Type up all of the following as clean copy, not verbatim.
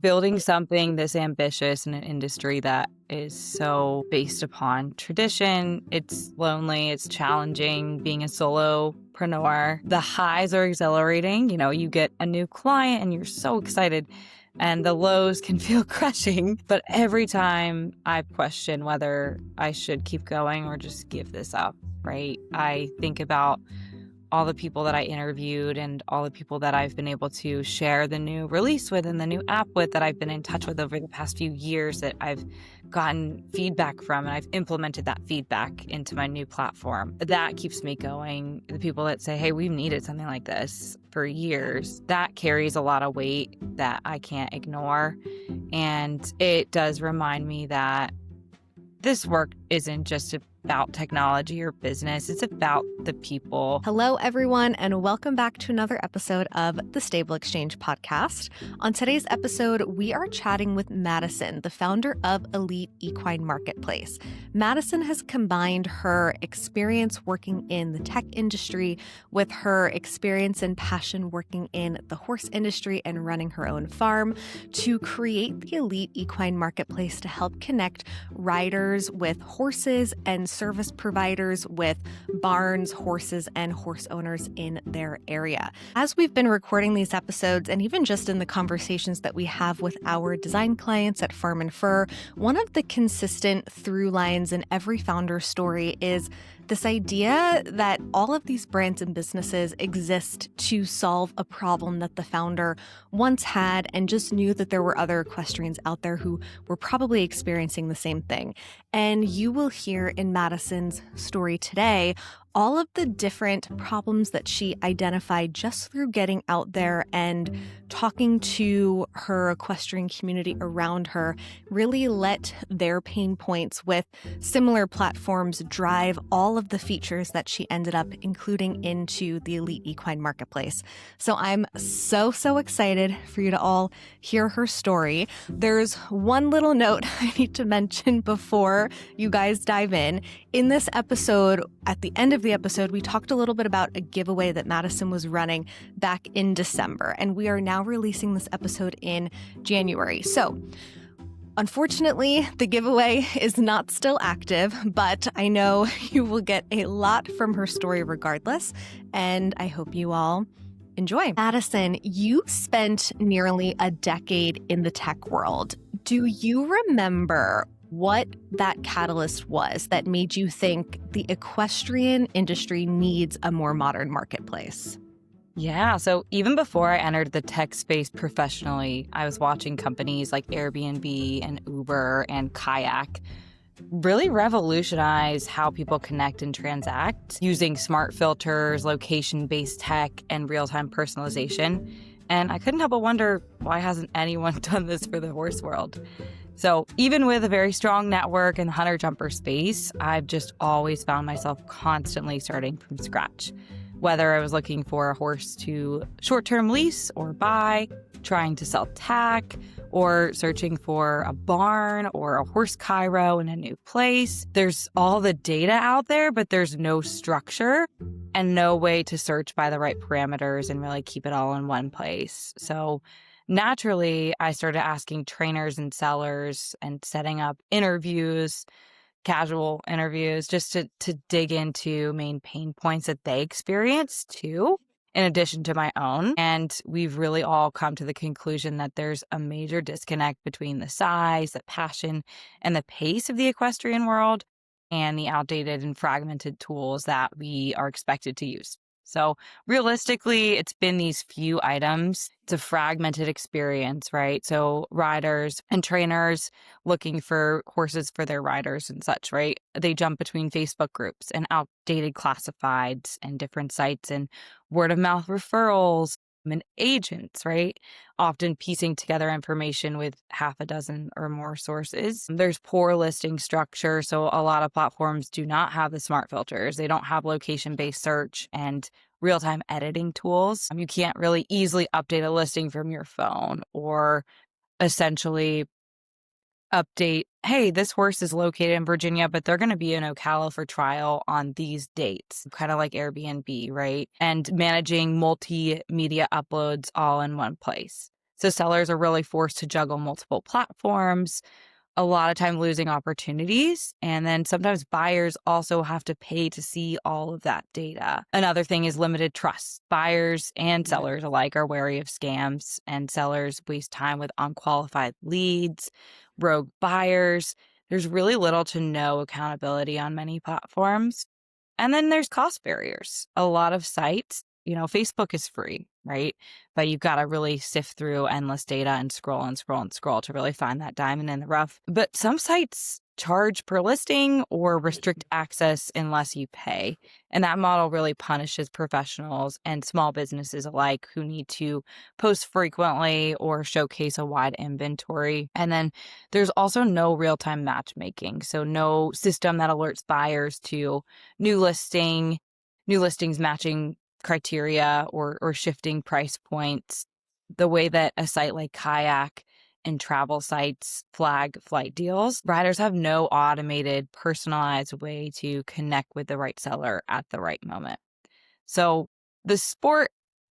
building something this ambitious in an industry that is so based upon tradition. It's lonely, it's challenging being a solopreneur. The highs are exhilarating. You get a new client and you're so excited. And the lows can feel crushing. But every time I question whether I should keep going or just give this up, right? I think about all the people that I interviewed and all the people that I've been able to share the new release with and the new app with that I've been in touch with over the past few years that I've gotten feedback from, and I've implemented that feedback into my new platform. That keeps me going. The people that say, hey, we've needed something like this for years, that carries a lot of weight that I can't ignore. And it does remind me that this work isn't just about technology or business. It's about the people. Hello, everyone, and welcome back to another episode of the Stable Exchange podcast. On today's episode, we are chatting with Madison, the founder of Elite Equine Marketplace. Madison has combined her experience working in the tech industry with her experience and passion working in the horse industry and running her own farm to create the Elite Equine Marketplace to help connect riders with horses and service providers with barns, horses, and horse owners in their area. As we've been recording these episodes, and even just in the conversations that we have with our design clients at Farm and Fur, one of the consistent through lines in every founder story is this idea that all of these brands and businesses exist to solve a problem that the founder once had and just knew that there were other equestrians out there who were probably experiencing the same thing. And you will hear in Madison's story today all of the different problems that she identified just through getting out there and talking to her equestrian community around her, really let their pain points with similar platforms drive all of the features that she ended up including into the Elite Equine Marketplace. So I'm so excited for you to all hear her story. There's one little note I need to mention before you guys dive in. In this episode, at the end of the episode, we talked a little bit about a giveaway that Madison was running back in December, and we are now releasing this episode in January. So unfortunately, the giveaway is not still active, but I know you will get a lot from her story regardless, and I hope you all enjoy. Madison, you spent nearly a decade in the tech world. Do you remember what that catalyst was that made you think the equestrian industry needs a more modern marketplace? Yeah, so even before I entered the tech space professionally, I was watching companies like Airbnb and Uber and Kayak really revolutionize how people connect and transact using smart filters, location-based tech, and real-time personalization. And I couldn't help but wonder, why hasn't anyone done this for the horse world? So even with a very strong network in the hunter jumper space, I've just always found myself constantly starting from scratch. Whether I was looking for a horse to short-term lease or buy, trying to sell tack, or searching for a barn or a horse chiro in a new place. There's all the data out there, but there's no structure and no way to search by the right parameters and really keep it all in one place. So naturally, I started asking trainers and sellers and setting up interviews, casual interviews, just to dig into main pain points that they experience too, in addition to my own. And we've really all come to the conclusion that there's a major disconnect between the size, the passion, and the pace of the equestrian world and the outdated and fragmented tools that we are expected to use. So realistically, it's been these few items. It's a fragmented experience, right? So riders and trainers looking for horses for their riders and such, right? They jump between Facebook groups and outdated classifieds and different sites and word of mouth referrals and agents, right? Often piecing together information with half a dozen or more sources. There's poor listing structure. So a lot of platforms do not have the smart filters. They don't have location-based search and real-time editing tools. You can't really easily update a listing from your phone or essentially update, hey, this horse is located in Virginia, but they're going to be in Ocala for trial on these dates, kind of like Airbnb, right? And managing multimedia uploads all in one place. So sellers are really forced to juggle multiple platforms, a lot of time losing opportunities. And then sometimes buyers also have to pay to see all of that data. Another thing is limited trust. Buyers and sellers alike are wary of scams, and sellers waste time with unqualified leads, rogue buyers. There's really little to no accountability on many platforms. And then there's cost barriers. A lot of sites, Facebook is free, right? But you've got to really sift through endless data and scroll and scroll and scroll to really find that diamond in the rough. But some sites charge per listing or restrict access unless you pay. And that model really punishes professionals and small businesses alike who need to post frequently or showcase a wide inventory. And then there's also no real-time matchmaking. So no system that alerts buyers to new listings matching criteria or shifting price points, the way that a site like Kayak and travel sites flag flight deals. Riders have no automated, personalized way to connect with the right seller at the right moment. So the sport,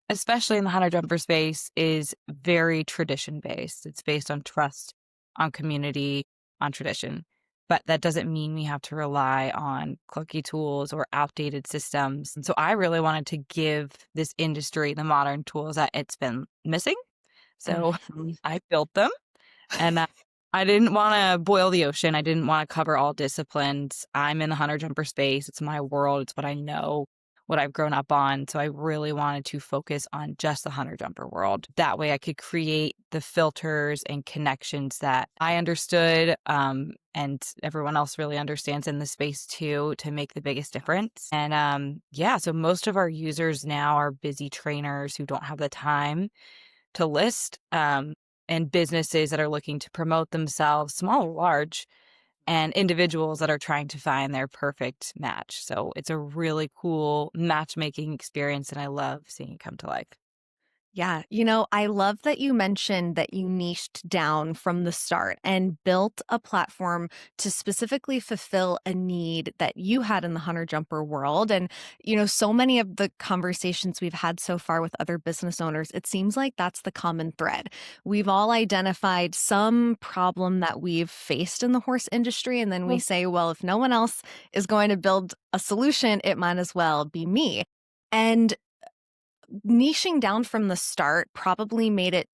especially in the hunter jumper space, is very tradition based. It's based on trust, on community, on tradition. But that doesn't mean we have to rely on clunky tools or outdated systems. And so I really wanted to give this industry the modern tools that it's been missing. So I built them, and I didn't want to boil the ocean. I didn't want to cover all disciplines. I'm in the hunter jumper space. It's my world. It's what I know, what I've grown up on. So I really wanted to focus on just the hunter jumper world. That way I could create the filters and connections that I understood, and everyone else really understands in the space too, to make the biggest difference. And so most of our users now are busy trainers who don't have the time to list, and businesses that are looking to promote themselves, small or large, and individuals that are trying to find their perfect match. So it's a really cool matchmaking experience, and I love seeing it come to life. Yeah, I love that you mentioned that you niched down from the start and built a platform to specifically fulfill a need that you had in the hunter jumper world. And, so many of the conversations we've had so far with other business owners, it seems like that's the common thread. We've all identified some problem that we've faced in the horse industry. And then we say, well, if no one else is going to build a solution, it might as well be me. And niching down from the start probably made it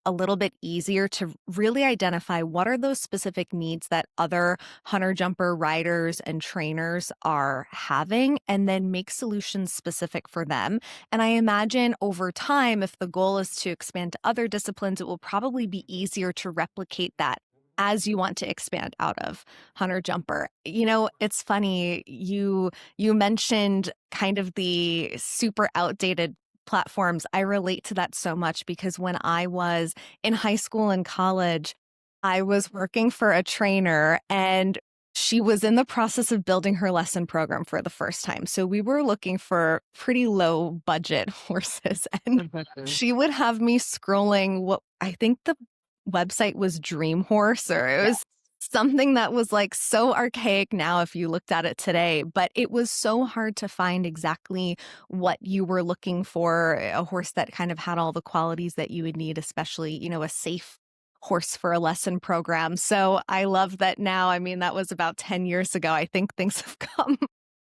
a little bit easier to really identify what are those specific needs that other hunter jumper riders and trainers are having, and then make solutions specific for them. And I imagine over time, if the goal is to expand to other disciplines, it will probably be easier to replicate that as you want to expand out of hunter jumper. It's funny, you mentioned kind of the super outdated platforms. I relate to that so much because when I was in high school and college, I was working for a trainer, and she was in the process of building her lesson program for the first time. So we were looking for pretty low budget horses, and she would have me scrolling what I think the website was Dream Horse, or it was something that was like so archaic now if you looked at it today, but it was so hard to find exactly what you were looking for, a horse that kind of had all the qualities that you would need, especially, a safe horse for a lesson program. So I love that now. I mean, that was about 10 years ago. I think things have come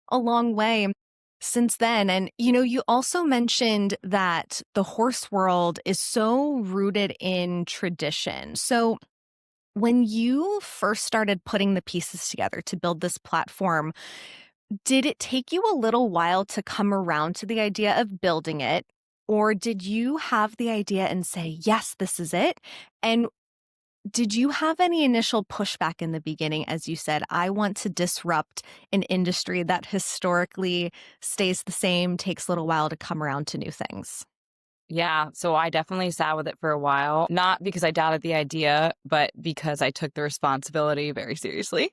a long way since then. And, you also mentioned that the horse world is so rooted in tradition. So when you first started putting the pieces together to build this platform, did it take you a little while to come around to the idea of building it? Or did you have the idea and say, yes, this is it? And did you have any initial pushback in the beginning? As you said, I want to disrupt an industry that historically stays the same, takes a little while to come around to new things. Yeah, so I definitely sat with it for a while, not because I doubted the idea, but because I took the responsibility very seriously.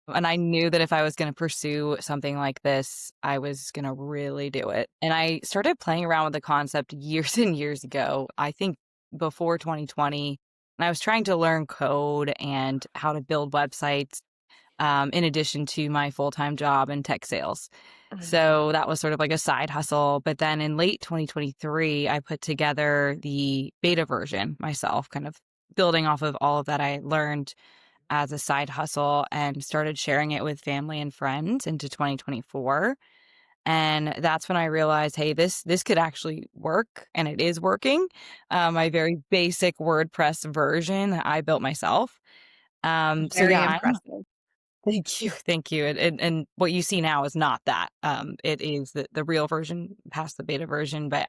And I knew that if I was going to pursue something like this, I was going to really do it. And I started playing around with the concept years and years ago, I think before 2020. And I was trying to learn code and how to build websites. in addition to my full-time job in tech sales. Mhm. So that was sort of like a side hustle. But then in late 2023, I put together the beta version myself, kind of building off of all of that I learned as a side hustle and started sharing it with family and friends into 2024. And that's when I realized, hey, this could actually work, and it is working. My very basic WordPress version that I built myself. So Very yeah, I'm impressive. thank you, thank you. And what you see now is not that. It is the real version past the beta version. But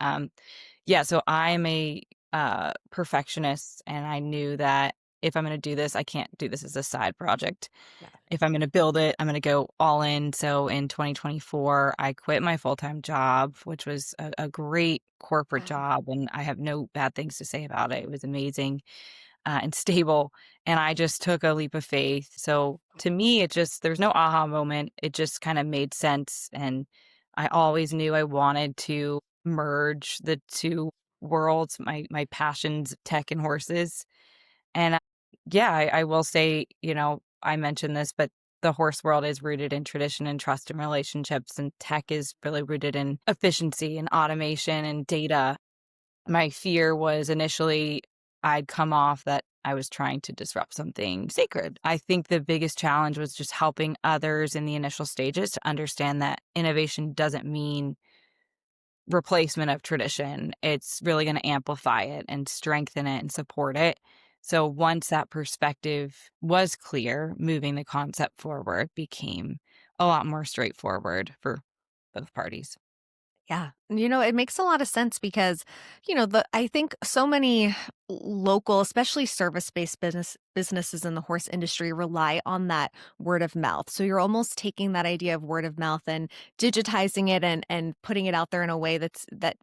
yeah, so I'm a perfectionist, and I knew that if I'm going to do this, I can't do this as a side project. Yeah. If I'm going to build it, I'm going to go all in. So in 2024, I quit my full-time job, which was a great corporate Wow. job, and I have no bad things to say about it. It was amazing and stable. And I just took a leap of faith. So to me, there's no aha moment. It just kind of made sense. And I always knew I wanted to merge the two worlds, my passions, tech and horses. And yeah, I will say, I mentioned this, but the horse world is rooted in tradition and trust and relationships, and tech is really rooted in efficiency and automation and data. My fear was initially I'd come off that I was trying to disrupt something sacred. I think the biggest challenge was just helping others in the initial stages to understand that innovation doesn't mean replacement of tradition. It's really going to amplify it and strengthen it and support it. So once that perspective was clear, moving the concept forward became a lot more straightforward for both parties. Yeah. It makes a lot of sense because, I think so many local, especially service-based businesses in the horse industry rely on that word of mouth. So you're almost taking that idea of word of mouth and digitizing it and putting it out there in a way that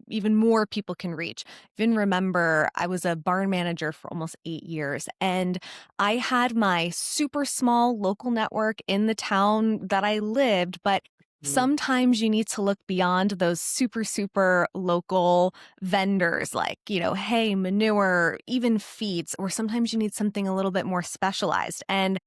even more people can reach. Even remember, I was a barn manager for almost 8 years, and I had my super small local network in the town that I lived, but sometimes you need to look beyond those super, super local vendors like, hay, manure, even feeds, or sometimes you need something a little bit more specialized. And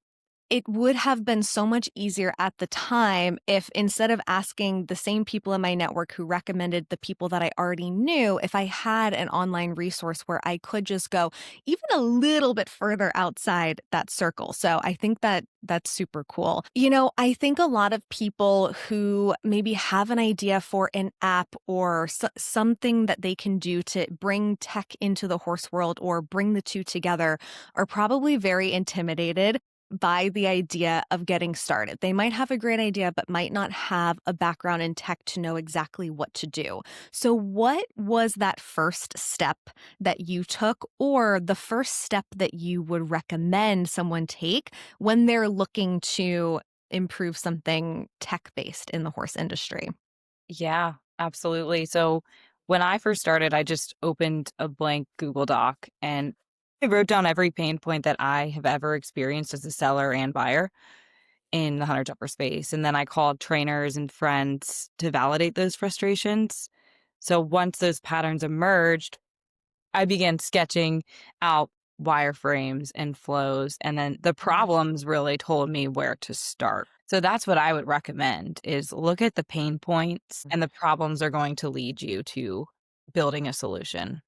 it would have been so much easier at the time if instead of asking the same people in my network who recommended the people that I already knew, if I had an online resource where I could just go even a little bit further outside that circle. So I think that that's super cool. I think a lot of people who maybe have an idea for an app or something that they can do to bring tech into the horse world or bring the two together are probably very intimidated by the idea of getting started. They might have a great idea, but might not have a background in tech to know exactly what to do. So, what was that first step that you took, or the first step that you would recommend someone take when they're looking to improve something tech based in the horse industry? Yeah, absolutely. So when I first started, I just opened a blank Google Doc and I wrote down every pain point that I have ever experienced as a seller and buyer in the hunter jumper space. And then I called trainers and friends to validate those frustrations. So once those patterns emerged, I began sketching out wireframes and flows, and then the problems really told me where to start. So that's what I would recommend is look at the pain points, and the problems are going to lead you to building a solution.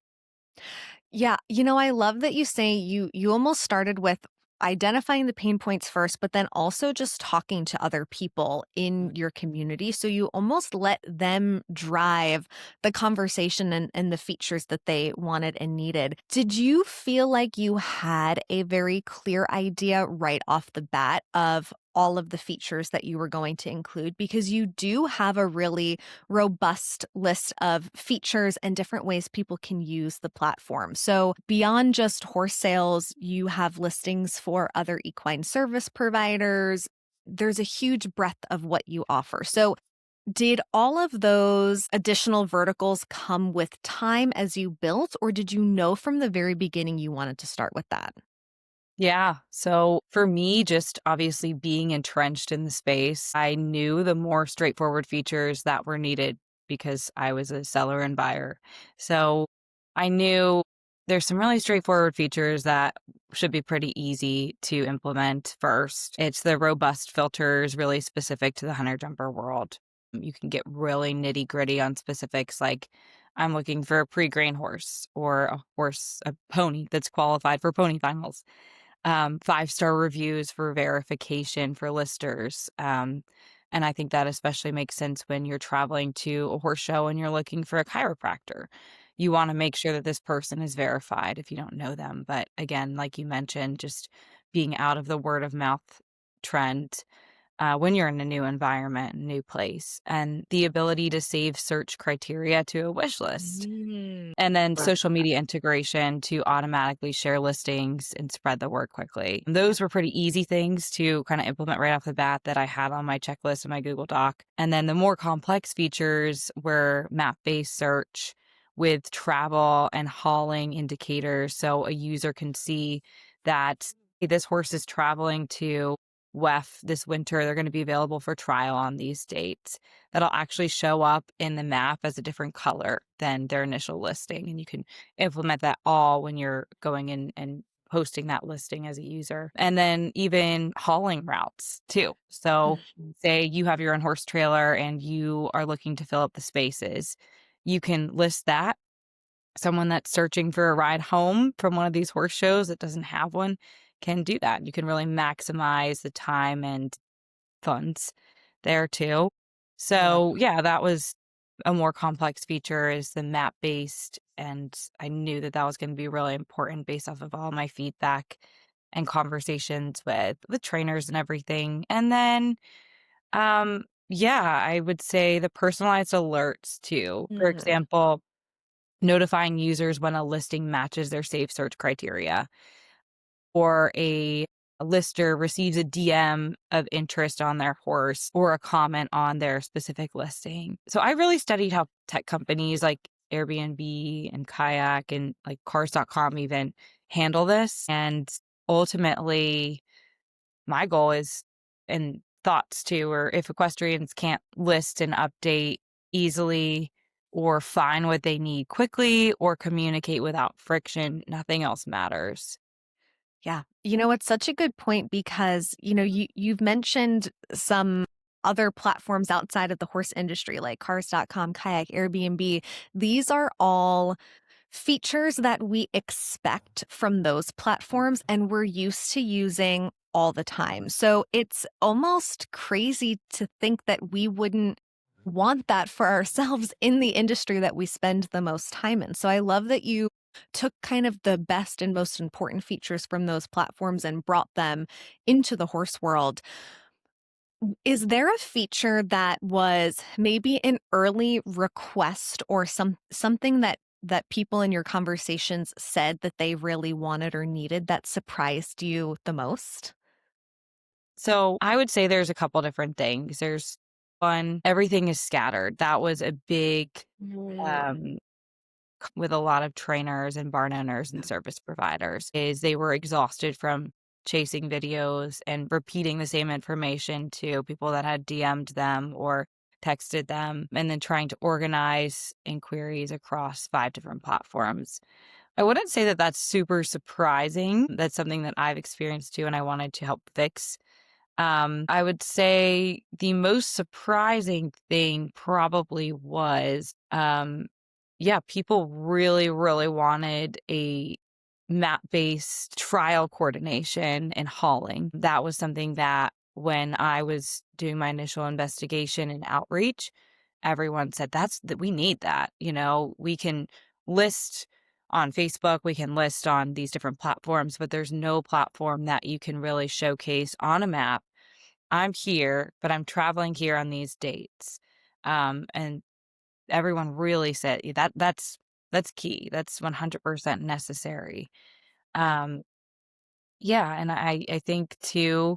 Yeah, I love that you say you almost started with identifying the pain points first, but then also just talking to other people in your community. So you almost let them drive the conversation and the features that they wanted and needed. Did you feel like you had a very clear idea right off the bat of all of the features that you were going to include? Because you do have a really robust list of features and different ways people can use the platform. So, beyond just horse sales, you have listings for other equine service providers. There's a huge breadth of what you offer. So, did all of those additional verticals come with time as you built, or did you know from the very beginning you wanted to start with that? Yeah. So for me, just obviously being entrenched in the space, I knew the more straightforward features that were needed because I was a seller and buyer. So I knew There's some really straightforward features that should be pretty easy to implement first. It's the robust filters, really specific to the hunter jumper world. You can get really nitty gritty on specifics like I'm looking for a pre-grain horse or a pony that's qualified for pony finals. 5-star reviews for verification for listers. And I think that especially makes sense when you're traveling to a horse show and you're looking for a chiropractor. You want to make sure that this person is verified if you don't know them. But again, like you mentioned, just being out of the word of mouth trend when you're in a new environment, new place, and the ability to save search criteria to a wish list. And then Love social media integration to automatically share listings and spread the word quickly. Those were pretty easy things to kind of implement right off the bat that I had on my checklist in my Google Doc. And then the more complex features were map-based search with travel and hauling indicators. So a user can see that hey, this horse is traveling to WEF this winter. They're going to be available for trial on these dates. That'll actually show up in the map as a different color than their initial listing. And you can implement that all when you're going in and posting that listing as a user. And then even hauling routes too. So say you have your own horse trailer and you are looking to fill up the spaces. You can list that. Someone that's searching for a ride home from one of these horse shows that doesn't have one can do that. You can really maximize the time and funds there too. I love So yeah, that was a more complex feature is the map based. And I knew that that was going to be really important based off of all my feedback and conversations with trainers and everything. And then, yeah, I would say the personalized alerts too. For that. example, notifying users when a listing matches their safe search criteria or a lister receives a DM of interest on their horse or a comment on their specific listing. So I really studied how tech companies like Airbnb and Kayak and like cars.com even handle this. And ultimately, my goal is and thoughts too, or if equestrians can't list and update easily or find what they need quickly or communicate without friction, nothing else matters. Yeah. It's such a good point because, you've mentioned some other platforms outside of the horse industry like cars.com, Kayak, Airbnb. These are all features that we expect from those platforms and we're used to using all the time. So it's almost crazy to think that we wouldn't want that for ourselves in the industry that we spend the most time in. So I love that you took kind of the best and most important features from those platforms and brought them into the horse world. Is there a feature that was maybe an early request or something that people in your conversations said that they really wanted or needed that surprised you the most? So I would say there's a couple different things. There's one, everything is scattered. That was a big um with a lot of trainers and barn owners and service providers is they were exhausted from chasing videos and repeating the same information to people that had DM'd them or texted them and then trying to organize inquiries across 5 different platforms. I wouldn't say that that's super surprising. That's something that I've experienced too and I wanted to help fix. I would say the most surprising thing probably was, yeah, people really, really wanted a map-based trial coordination and hauling. That was something that when I was doing my initial investigation and outreach, everyone said that we need that. We can list on Facebook, we can list on these different platforms, but there's no platform that you can really showcase on a map I'm here, but I'm traveling here on these dates. And everyone really said that's key. That's 100% necessary. Um, yeah, and I think too,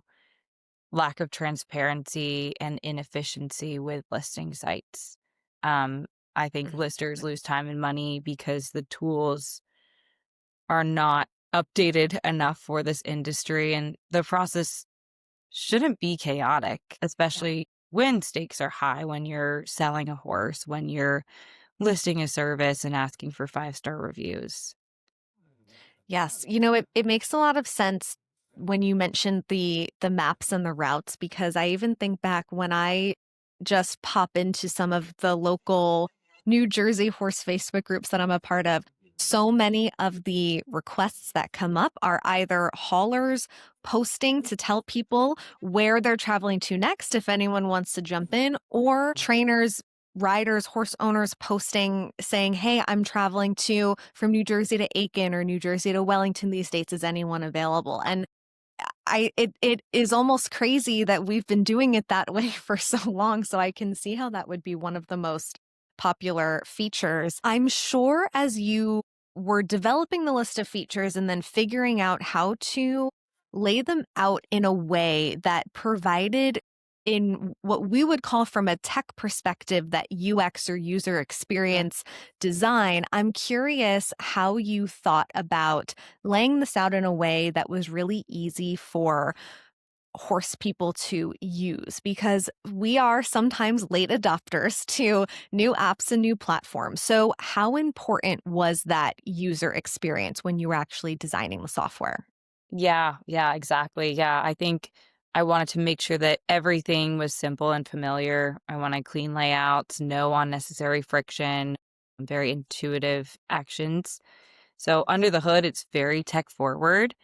lack of transparency and inefficiency with listing sites. Um, I think listers lose time and money because the tools are not updated enough for this industry, and the process shouldn't be chaotic, Yeah. especially when stakes are high, when you're selling a horse, when you're listing a service and asking for 5-star reviews. Yes. It makes a lot of sense when you mentioned the maps and the routes, because I even think back when I just pop into some of the local New Jersey horse Facebook groups that I'm a part of. So many of the requests that come up are either haulers posting to tell people where they're traveling to next if anyone wants to jump in, or trainers, riders, horse owners posting saying, "Hey, I'm traveling to from New Jersey to Aiken or New Jersey to Wellington these dates. Is anyone available?" And it is almost crazy that we've been doing it that way for so long. So I can see how that would be one of the most popular features. I'm sure as you were developing the list of features and then figuring out how to lay them out in a way that provided in what we would call from a tech perspective that UX or user experience design, I'm curious how you thought about laying this out in a way that was really easy for horse people to use, because we are sometimes late adopters to new apps and new platforms. So, how important was that user experience when you were actually designing the software? Yeah, yeah, exactly. Yeah, I think I wanted to make sure that everything was simple and familiar. I wanted clean layouts, no unnecessary friction, very intuitive actions. So under the hood, it's very tech forward,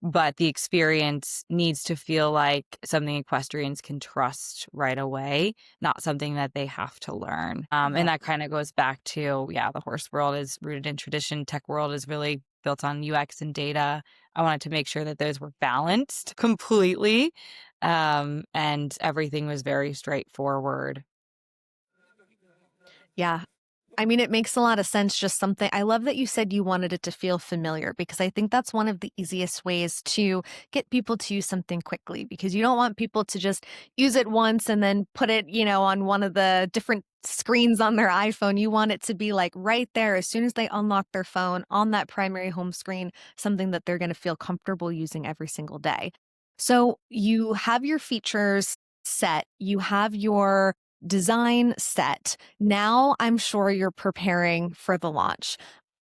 but the experience needs to feel like something equestrians can trust right away, not something that they have to learn. And Right. that kind of goes back to, yeah, the horse world is rooted in tradition. Tech world is really built on UX and data. I wanted to make sure that those were balanced completely. And everything was very straightforward. Yeah. I mean, it makes a lot of sense. Just something I love that you said you wanted it to feel familiar, because I think that's one of the easiest ways to get people to use something quickly, because you don't want people to just use it once and then put it, on one of the different screens on their iPhone. You want it to be like right there as soon as they unlock their phone on that primary home screen, something that they're going to feel comfortable using every single day. So you have your features set, you have your design set. Now I'm sure you're preparing for the launch.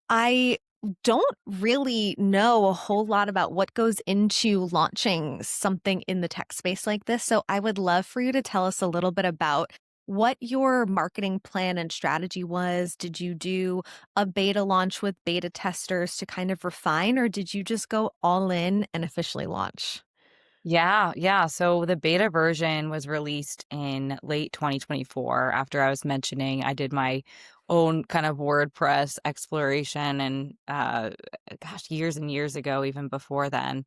I don't really know a whole lot about what goes into launching something in the tech space like this. So I would love for you to tell us a little bit about what your marketing plan and strategy was. Did you do a beta launch with beta testers to kind of refine, or did you just go all in and officially launch? Yeah, yeah. So the beta version was released in late 2024 after I was mentioning I did my own kind of WordPress exploration and gosh, years and years ago, even before then.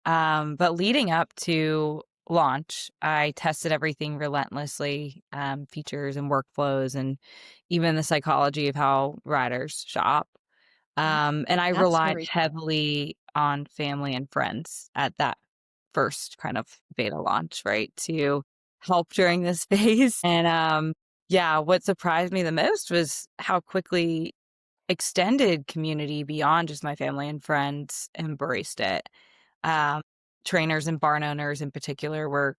But leading up to launch, I tested everything relentlessly, features and workflows and even the psychology of how riders shop. Mhm. And I That's relied very cool. heavily on family and friends at that first kind of beta launch, right, to help during this phase. And yeah, what surprised me the most was how quickly extended community beyond just my family and friends embraced it. Um, Trainers and barn owners in particular were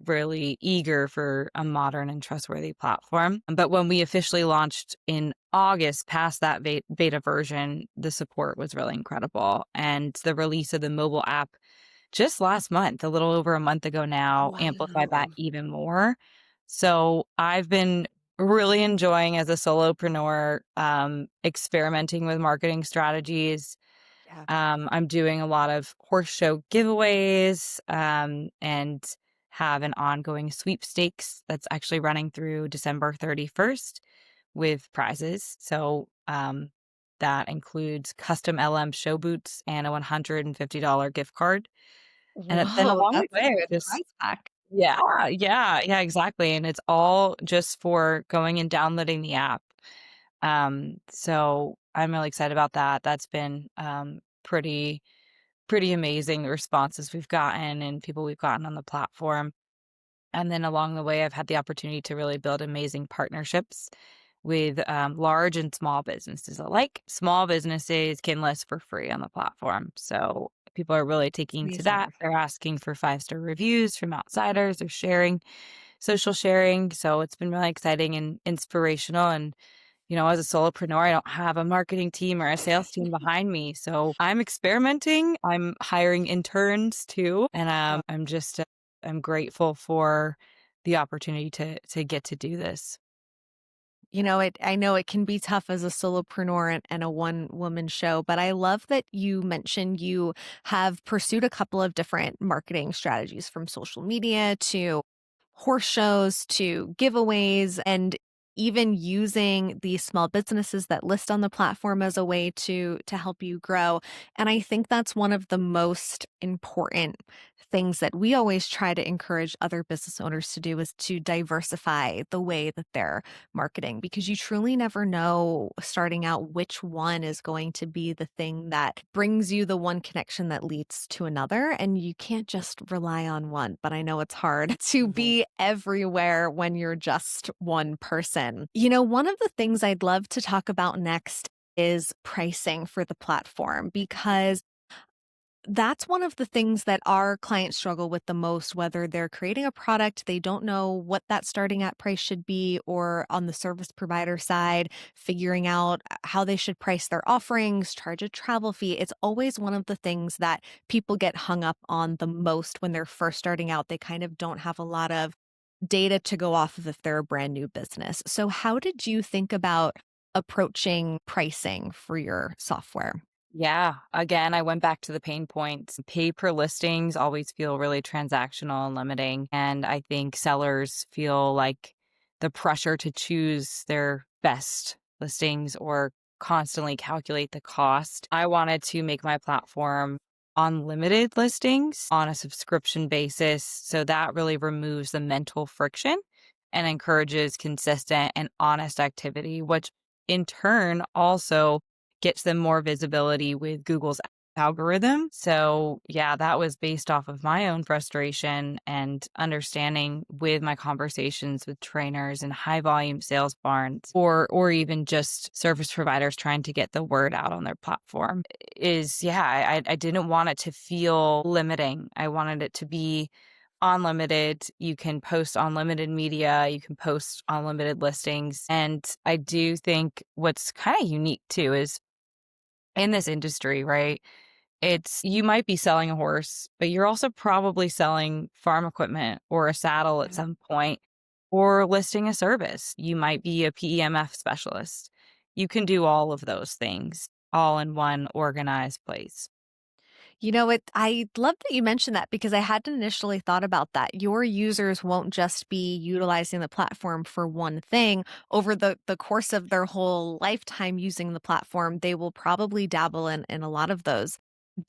really eager for a modern and trustworthy platform. But when we officially launched in August, past that beta version, the support was really incredible. And the release of the mobile app just last month, a little over a month ago now, amplified that Wow. even more. So I've been really enjoying as a solopreneur, experimenting with marketing strategies. Yeah. I'm doing a lot of horse show giveaways, and have an ongoing sweepstakes that's actually running through December 31st with prizes. So that includes custom LM show boots and a $150 gift card. And then Whoa, along the that's a way, I good just price pack. yeah, yeah, exactly. And it's all just for going and downloading the app. So I'm really excited about that. That's been pretty amazing, the responses we've gotten and people we've gotten on the platform. And then along the way, I've had the opportunity to really build amazing partnerships with large and small businesses alike. Small businesses can list for free on the platform. So people are really taking to that. Amazing. They're asking for 5-star reviews from outsiders. They're sharing, social sharing. So it's been really exciting and inspirational. And as a solopreneur, I don't have a marketing team or a sales team behind me. So I'm experimenting. I'm hiring interns too. And I'm grateful for the opportunity to get to do this. I know it can be tough as a solopreneur and a one-woman show, but I love that you mentioned you have pursued a couple of different marketing strategies from social media to horse shows to giveaways and even using these small businesses that list on the platform as a way to help you grow. And I think that's one of the most important things that we always try to encourage other business owners to do is to diversify the way that they're marketing because you truly never know starting out which one is going to be the thing that brings you the one connection that leads to another. And you can't just rely on one, but I know it's hard to be everywhere when you're just one person. One of the things I'd love to talk about next is pricing for the platform because that's one of the things that our clients struggle with the most, whether they're creating a product, they don't know what that starting at price should be, or on the service provider side, figuring out how they should price their offerings, charge a travel fee. It's always one of the things that people get hung up on the most when they're first starting out. They kind of don't have a lot of data to go off of if they're a brand new business. So, how did you think about approaching pricing for your software? Yeah. Again, I went back to the pain points. Pay per listings always feel really transactional and limiting. And I think sellers feel like the pressure to choose their best listings or constantly calculate the cost. I wanted to make my platform unlimited listings on a subscription basis. So that really removes the mental friction and encourages consistent and honest activity, which in turn also gets them more visibility with Google's algorithm. So, yeah, that was based off of my own frustration and understanding with my conversations with trainers and high volume sales barns or even just service providers trying to get the word out on their platform is I didn't want it to feel limiting. I wanted it to be unlimited. You can post unlimited media, you can post unlimited listings. And I do think what's kind of unique too is in this industry, right? You might be selling a horse, but you're also probably selling farm equipment or a saddle at some point or listing a service. You might be a PEMF specialist. You can do all of those things all in one organized place. I love that you mentioned that because I hadn't initially thought about that. Your users won't just be utilizing the platform for one thing. Over the course of their whole lifetime using the platform, they will probably dabble in a lot of those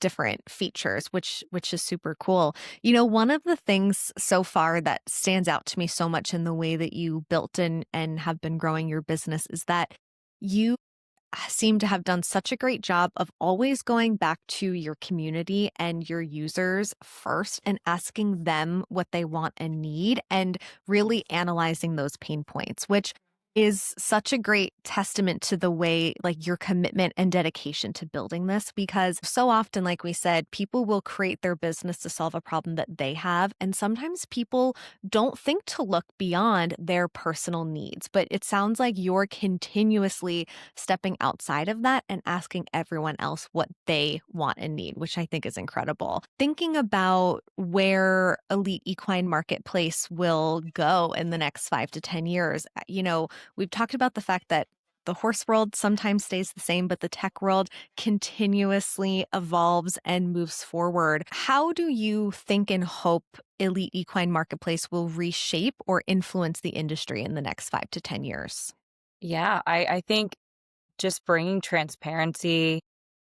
different features, which is super cool. One of the things so far that stands out to me so much in the way that you built and have been growing your business is that you seem to have done such a great job of always going back to your community and your users first and asking them what they want and need and really analyzing those pain points, which is such a great testament to the way like your commitment and dedication to building this because so often like we said people will create their business to solve a problem that they have and sometimes people don't think to look beyond their personal needs but it sounds like you're continuously stepping outside of that and asking everyone else what they want and need, which I think is incredible. Thinking about where Elite Equine Marketplace will go in the next 5 to 10 years, we've talked about the fact that the horse world sometimes stays the same, but the tech world continuously evolves and moves forward. How do you think and hope Elite Equine Marketplace will reshape or influence the industry in the next 5 to 10 years? Yeah, I think just bringing transparency,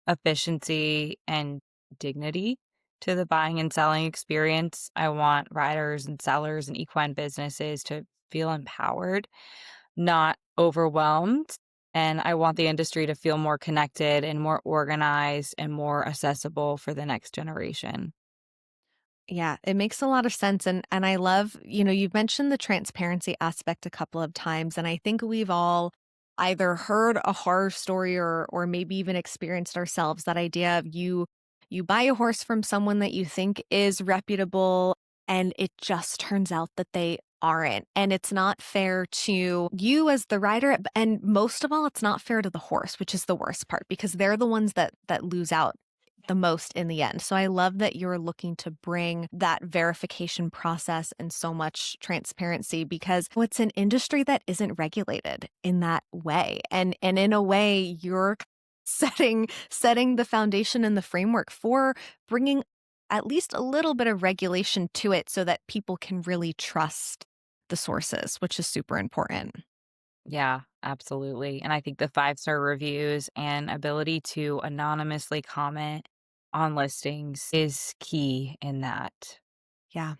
efficiency, and dignity to the buying and selling experience. I want riders and sellers and equine businesses to feel empowered, not overwhelmed. And I want the industry to feel more connected and more organized and more accessible for the next generation. Yeah, it makes a lot of sense. And I love, you've mentioned the transparency aspect a couple of times. And I think we've all either heard a horror story or maybe even experienced ourselves that idea of you buy a horse from someone that you think is reputable and it just turns out that they aren't. And it's not fair to you as the rider. And most of all, it's not fair to the horse, which is the worst part because they're the ones that lose out the most in the end. So I love that you're looking to bring that verification process and so much transparency because it's an industry that isn't regulated in that way. And in a way, you're setting the foundation and the framework for bringing at least a little bit of regulation to it so that people can really trust the sources, which is super important. Yeah, absolutely. And I think the 5-star reviews and ability to anonymously comment on listings is key in that. Yeah.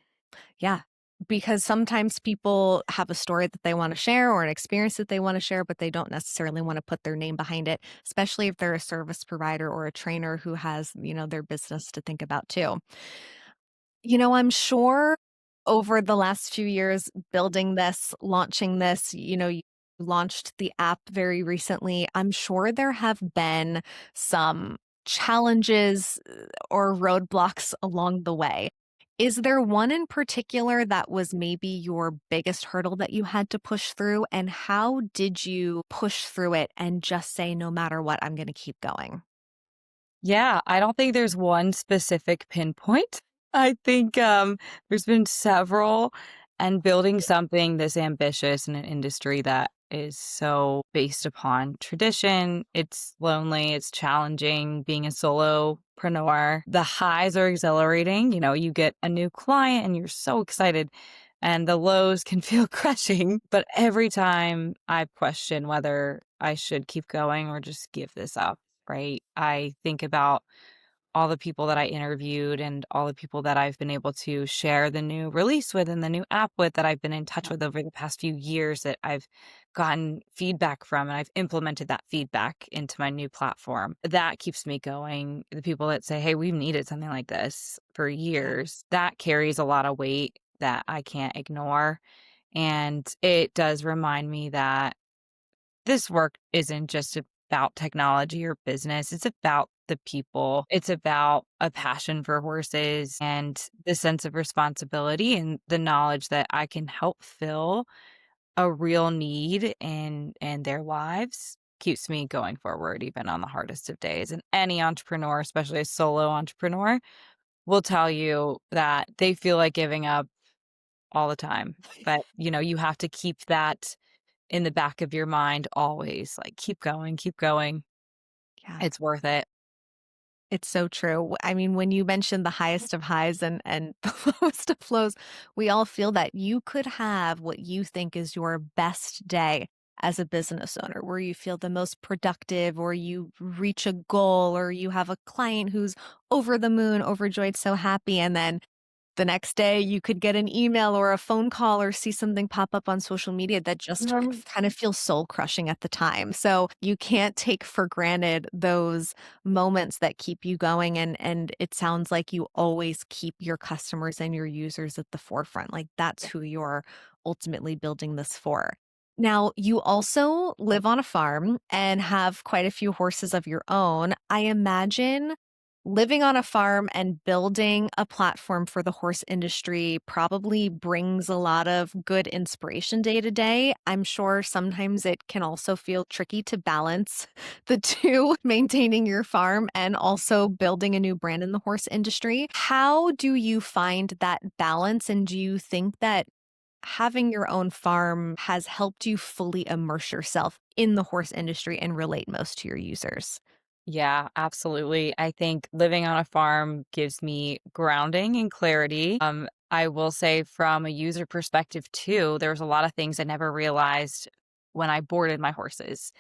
Yeah. Because sometimes people have a story that they want to share or an experience that they want to share, but they don't necessarily want to put their name behind it, especially if they're a service provider or a trainer who has, their business to think about too. I'm sure over the last few years, building this, launching this, you launched the app very recently. I'm sure there have been some challenges or roadblocks along the way. Is there one in particular that was maybe your biggest hurdle that you had to push through? And how did you push through it and just say, no matter what, I'm going to keep going? Yeah, I don't think there's one specific pinpoint. I think there's been several, and building something this ambitious in an industry that is so based upon tradition, it's lonely, it's challenging being a solopreneur. The highs are exhilarating. You get a new client and you're so excited, and the lows can feel crushing. But every time I question whether I should keep going or just give this up, right? I think about all the people that I interviewed and all the people that I've been able to share the new release with and the new app with that I've been in touch with over the past few years that I've gotten feedback from, and I've implemented that feedback into my new platform. That keeps me going. The people that say, hey, we've needed something like this for Yeah. years, that carries a lot of weight that I can't ignore. And it does remind me that this work isn't just about technology or business. It's about the people. It's about a passion for horses and the sense of responsibility and the knowledge that I can help fill a real need in their lives keeps me going forward even on the hardest of days. And any entrepreneur, especially a solo entrepreneur, will tell you that they feel like giving up all the time. But, you have to keep that in the back of your mind always, like, keep going, keep going. Yeah. It's worth it. It's so true. I mean, when you mentioned the highest of highs and the lowest of lows, we all feel that you could have what you think is your best day as a business owner, where you feel the most productive, or you reach a goal, or you have a client who's over the moon, overjoyed, so happy. And then the next day, you could get an email or a phone call or see something pop up on social media that just Mhm. kind of feels soul crushing at the time. So you can't take for granted those moments that keep you going. And it sounds like you always keep your customers and your users at the forefront. Like that's who you're ultimately building this for. Now, you also live on a farm and have quite a few horses of your own. I imagine living on a farm and building a platform for the horse industry probably brings a lot of good inspiration day to day. I'm sure sometimes it can also feel tricky to balance the two, maintaining your farm and also building a new brand in the horse industry. How do you find that balance? And do you think that having your own farm has helped you fully immerse yourself in the horse industry and relate most to your users? Yeah, absolutely. I think living on a farm gives me grounding and clarity. I will say from a user perspective too, there's a lot of things I never realized when I boarded my horses.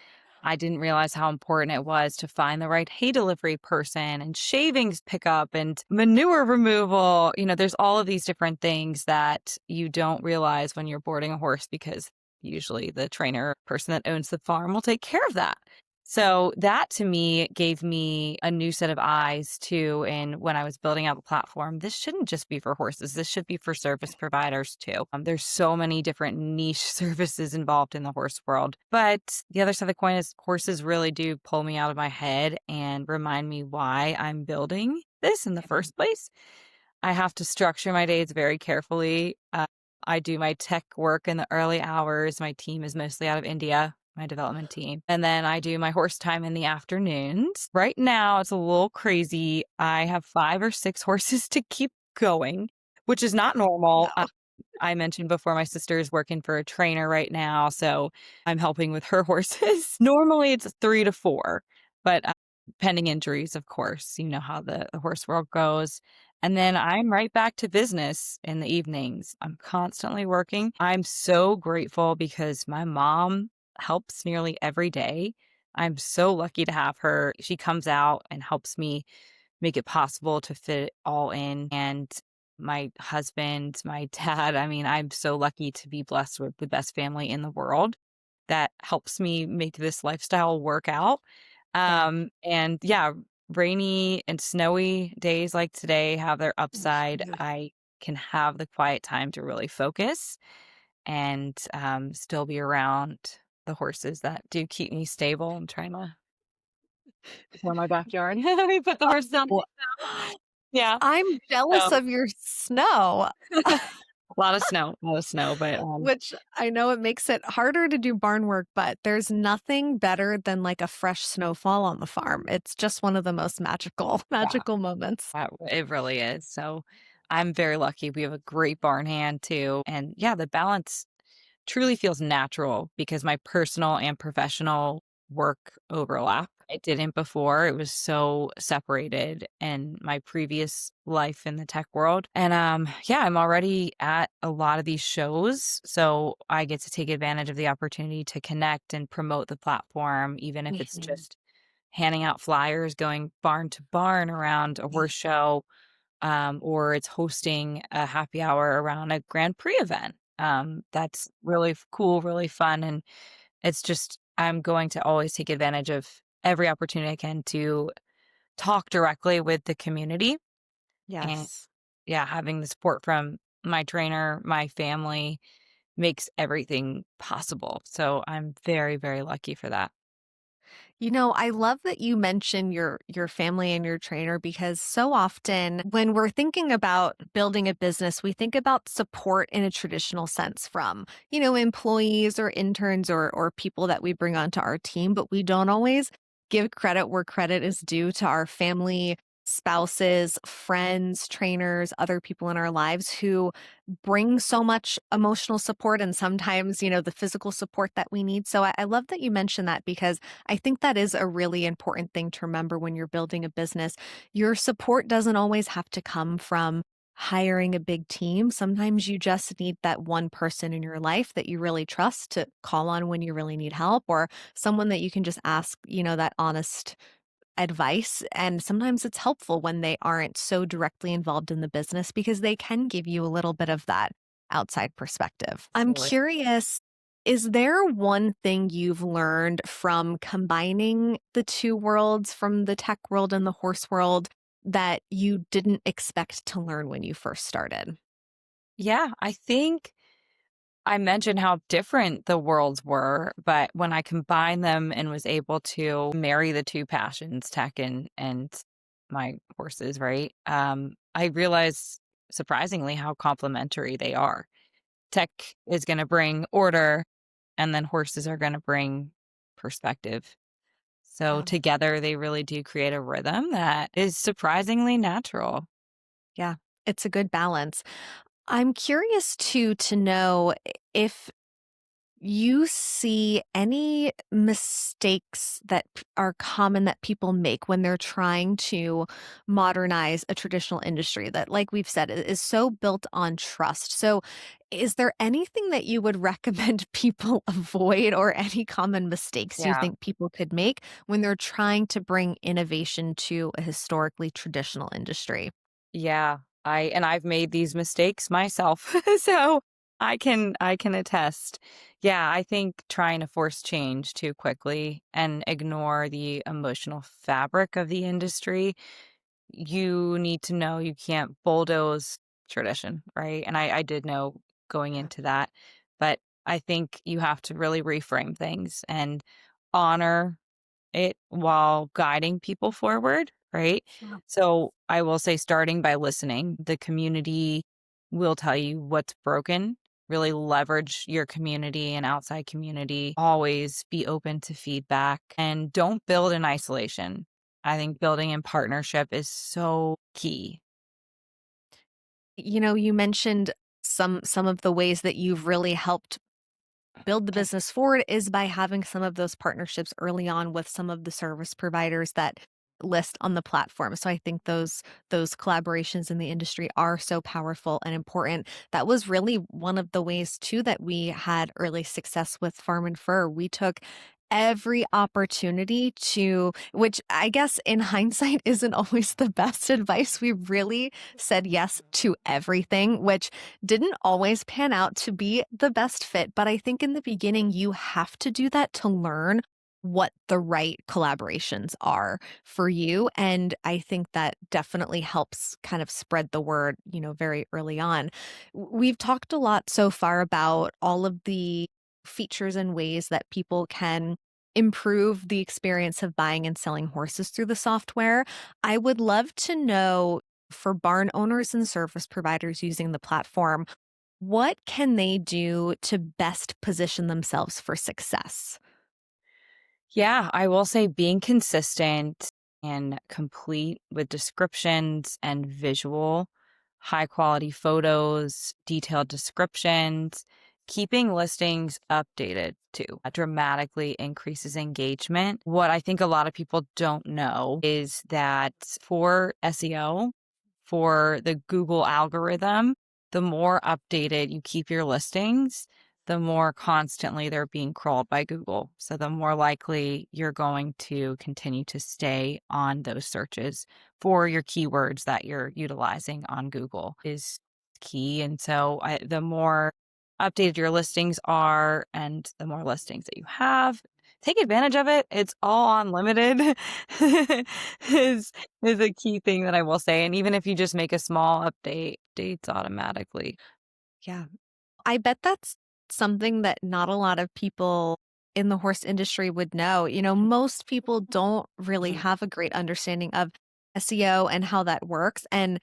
I didn't realize how important it was to find the right hay delivery person and shavings pickup and manure removal. There's all of these different things that you don't realize when you're boarding a horse because usually the trainer person that owns the farm will take care of that. So that to me gave me a new set of eyes too. And when I was building out the platform, this shouldn't just be for horses. This should be for service providers too. There's so many different niche services involved in the horse world. But the other side of the coin is horses really do pull me out of my head and remind me why I'm building this in the first place. I have to structure my days very carefully. I do my tech work in the early hours. My team is mostly out of India, my development team. And then I do my horse time in the afternoons. Right now, it's a little crazy. I have 5 or 6 horses to keep going, which is not normal. Wow. I mentioned before my sister is working for a trainer right now, so I'm helping with her horses. Normally it's 3 to 4, but pending injuries, of course, you know how the horse world goes. And then I'm right back to business in the evenings. I'm constantly working. I'm so grateful because my mom helps nearly every day. I'm so lucky to have her. She comes out and helps me make it possible to fit it all in. And my husband, my dad, I mean, I'm so lucky to be blessed with the best family in the world that helps me make this lifestyle work out. Yeah. And yeah, rainy and snowy days like today have their upside. Yeah. I can have the quiet time to really focus and still be around the horses that do keep me stable. I'm trying to for my backyard. We put the horse down. Well, Yeah. I'm jealous So of your snow. a lot of snow, but Which I know it makes it harder to do barn work, but there's nothing better than like a fresh snowfall on the farm. It's just one of the most magical, yeah, magical moments. it really is. So I'm very lucky. We have a great barn hand too. And yeah, the balance truly feels natural because my personal and professional work overlap. It didn't before. It was so separated in my previous life in the tech world. And yeah, I'm already at a lot of these shows, so I get to take advantage of the opportunity to connect and promote the platform even if it's Mhm. just handing out flyers, going barn to barn around a horse show, or it's hosting a happy hour around a Grand Prix event. That's really cool, really fun. And it's just, I'm going to always take advantage of every opportunity I can to talk directly with the community. And Yes. yeah, having the support from my trainer, my family makes everything possible. So I'm very, very lucky for that. You know, I love that you mention your family and your trainer because so often when we're thinking about building a business, we think about support in a traditional sense from, employees or interns or people that we bring onto our team, but we don't always give credit where credit is due to our family, spouses, friends, trainers, other people in our lives who bring so much emotional support and sometimes, the physical support that we need. So I love that you mentioned that because I think that is a really important thing to remember when you're building a business. Your support doesn't always have to come from hiring a big team. Sometimes you just need that one person in your life that you really trust to call on when you really need help or someone that you can just ask, that honest advice. And sometimes it's helpful when they aren't so directly involved in the business because they can give you a little bit of that outside perspective. I'm Absolutely. curious, is there one thing you've learned from combining the two worlds, from the tech world and the horse world, that you didn't expect to learn when you first started? Yeah, I think I mentioned how different the worlds were, but when I combined them and was able to marry the two passions, tech and my horses, right? I realized surprisingly how complementary they are. Tech is going to bring order, and then horses are going to bring perspective. So Yeah. together, they really do create a rhythm that is surprisingly natural. Yeah. It's a good balance. I'm curious too to know if you see any mistakes that are common that people make when they're trying to modernize a traditional industry that, like we've said, is so built on trust. So, is there anything that you would recommend people avoid or any common mistakes you Yeah. think people could make when they're trying to bring innovation to a historically traditional industry? Yeah, I've made these mistakes myself. So I can attest. Yeah, I think trying to force change too quickly and ignore the emotional fabric of the industry, you need to know you can't bulldoze tradition, right? And I did know going Yeah. into that, but I think you have to really reframe things and honor it while guiding people forward, right? Yeah. So I will say starting by listening, the community will tell you what's broken really leverage your community and outside community. Always be open to feedback and don't build in isolation. I think building in partnership is so key. You mentioned some of the ways that you've really helped build the business forward is by having some of those partnerships early on with some of the service providers that list on the platform. So I think those collaborations in the industry are so powerful and important. That was really one of the ways too that we had early success with Farm and Fur. We took every opportunity to, which I guess in hindsight isn't always the best advice. We really said yes to everything, which didn't always pan out to be the best fit. But I think in the beginning, you have to do that to learn what the right collaborations are for you. And I think that definitely helps kind of spread the word, very early on. We've talked a lot so far about all of the features and ways that people can improve the experience of buying and selling horses through the software. I would love to know, for barn owners and service providers using the platform, what can they do to best position themselves for success? Yeah, I will say being consistent and complete with descriptions and visual, high quality photos, detailed descriptions, keeping listings updated too dramatically increases engagement. What I think a lot of people don't know is that for SEO, for the Google algorithm, the more updated you keep your listings, the more constantly they're being crawled by Google. So the more likely you're going to continue to stay on those searches for your keywords that you're utilizing on Google is key. And so the more updated your listings are and the more listings that you have, take advantage of it. It's all unlimited is is a key thing that I will say. And even if you just make a small update, updates automatically. Yeah. I bet that's something that not a lot of people in the horse industry would know. Most people don't really have a great understanding of SEO and how that works. And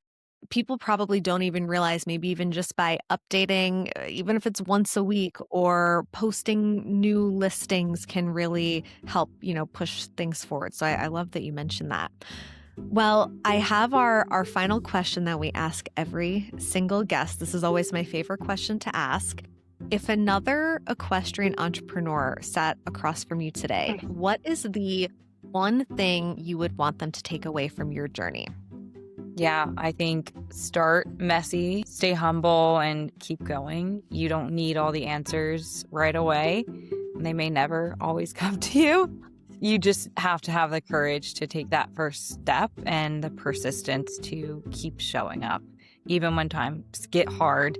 people probably don't even realize, maybe even just by updating, even if it's once a week or posting new listings, can really help, push things forward. So I love that you mentioned that. Well, I have our final question that we ask every single guest. This is always my favorite question to ask. If another equestrian entrepreneur sat across from you today, what is the one thing you would want them to take away from your journey? Yeah, I think start messy, stay humble, and keep going. You don't need all the answers right away. They may never always come to you. You just have to have the courage to take that first step and the persistence to keep showing up, even when times get hard,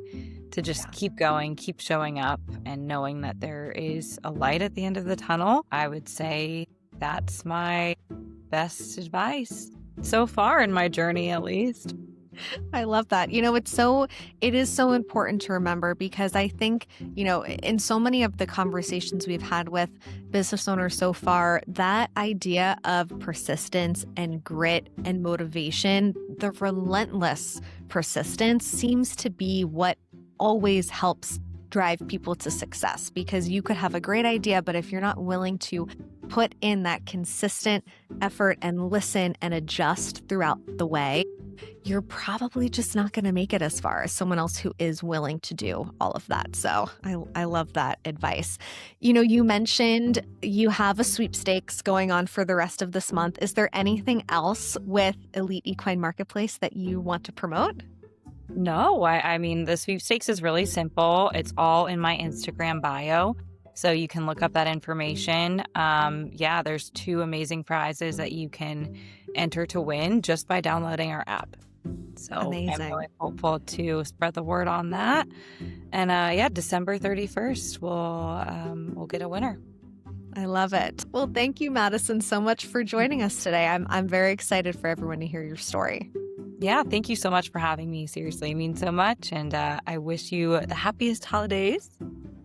to just keep going, keep showing up, and knowing that there is a light at the end of the tunnel. I would say that's my best advice so far in my journey, at least. I love that. It is so important to remember, because I think, in so many of the conversations we've had with business owners so far, that idea of persistence and grit and motivation, the relentless persistence, seems to be what always helps drive people to success. Because you could have a great idea, but if you're not willing to put in that consistent effort and listen and adjust throughout the way, you're probably just not going to make it as far as someone else who is willing to do all of that. So I love that advice. You mentioned you have a sweepstakes going on for the rest of this month. Is there anything else with Elite Equine Marketplace that you want to promote? No, I mean, the sweepstakes is really simple. It's all in my Instagram bio. So you can look up that information. There's 2 amazing prizes that you can enter to win just by downloading our app. So Amazing. I'm really hopeful to spread the word on that. And December 31st, we'll get a winner. I love it. Well, thank you, Madison, so much for joining us today. I'm very excited for everyone to hear your story. Yeah, thank you so much for having me. Seriously, it means so much. And I wish you the happiest holidays.